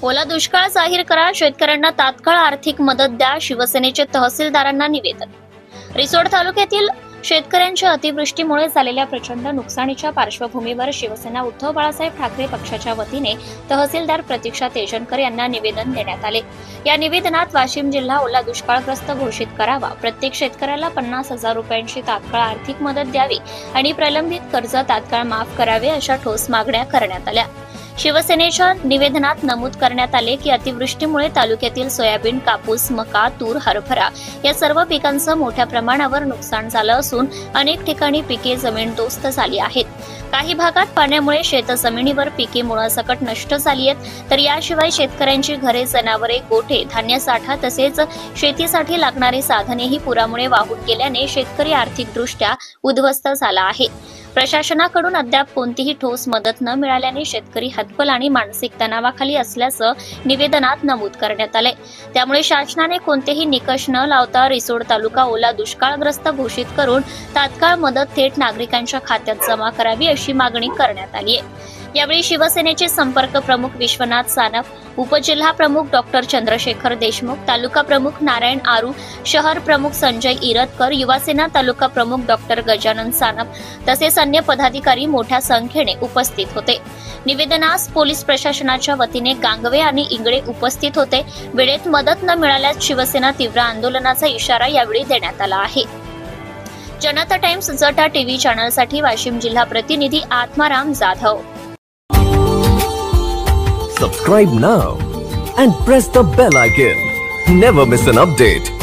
ओला दुष्काळ जाहीर करा, शेतकऱ्यांना तात्काळ आर्थिक मदत द्या, शिवसेनेचे तहसीलदारांना निवेदन। रिसोड तालुक्यातील शेतकऱ्यांच्या अतिवृष्टीमुळे झालेल्या प्रचंड नुकसानीच्या पार्श्वभूमीवर शिवसेना उद्धव बाळासाहेब ठाकरे पक्षाच्या वतीने तहसीलदार प्रतीक्षा तेजनकर यांना निवेदन देण्यात आले। या निवेदनात वाशिम जिल्हा ओला दुष्काळग्रस्त घोषित करावा, प्रत्येक शेतकऱ्याला 50,000 रुपयांची तात्काळ आर्थिक मदत द्यावी आणि प्रलंबित कर्ज तात्काळ माफ करावे अशा ठोस मागण्या करण्यात आल्या। शिवसेनेच्या निवेदनात नमूद करण्यात आले की अतिवृष्टीमुळे तालुक्यातील सोयाबीन, कापूस, मका, तूर, हरभरा या सर्व पिकांचं मोठ्या प्रमाणावर नुकसान झालं असून अनेक ठिकाणी पिके जमीनदोस्त झाली आहेत। काही भागात पाण्यामुळे शेतजमिनीवर पिके मुळासकट नष्ट झाली आहेत, तर याशिवाय शेतकऱ्यांची घरे, जनावरे, गोठे, धान्य साठा तसेच शेतीसाठी लागणारी साधनेही पुरामुळे वाहून गेल्याने शेतकरी आर्थिकदृष्ट्या उद्ध्वस्त झाला आहे। प्रशासनाकडून अद्याप कोणतीही ठोस मदत न मिळाल्याने शेतकरी हतबल आणि मानसिक तणावाखाली असल्याचं निवेदनात नमूद करण्यात आले। त्यामुळे शासनाने कोणतेही निकष न लावता रिसोड तालुका ओला दुष्काळग्रस्त घोषित करून तात्काळ मदत थेट नागरिकांच्या खात्यात जमा करावी अशी मागणी करण्यात आली आहे। यावेळी शिवसेनेचे संपर्क प्रमुख विश्वनाथ सानप, उपजिल्हा प्रमुख डॉक्टर चंद्रशेखर देशमुख, तालुका प्रमुख नारायण आरू, शहर प्रमुख संजय इरतकर, युवासेना तालुका प्रमुख डॉक्टर गजानन सानप तसेच अन्य पदाधिकारी मोठ्या संख्येने उपस्थित होते। निवेदनास पोलीस प्रशासनाच्या वतीने गांगवे आणि इंगळे उपस्थित होते। वेळेत मदत न मिळाल्यास शिवसेना तीव्र आंदोलनाचा इशारा यावेळी देण्यात आला आहे। जनता टाइम्स जटा टीव्ही चॅनलसाठी वाशिम जिल्हा प्रतिनिधी Atmaram Jadhav. Subscribe now and press the bell icon. Never miss an update.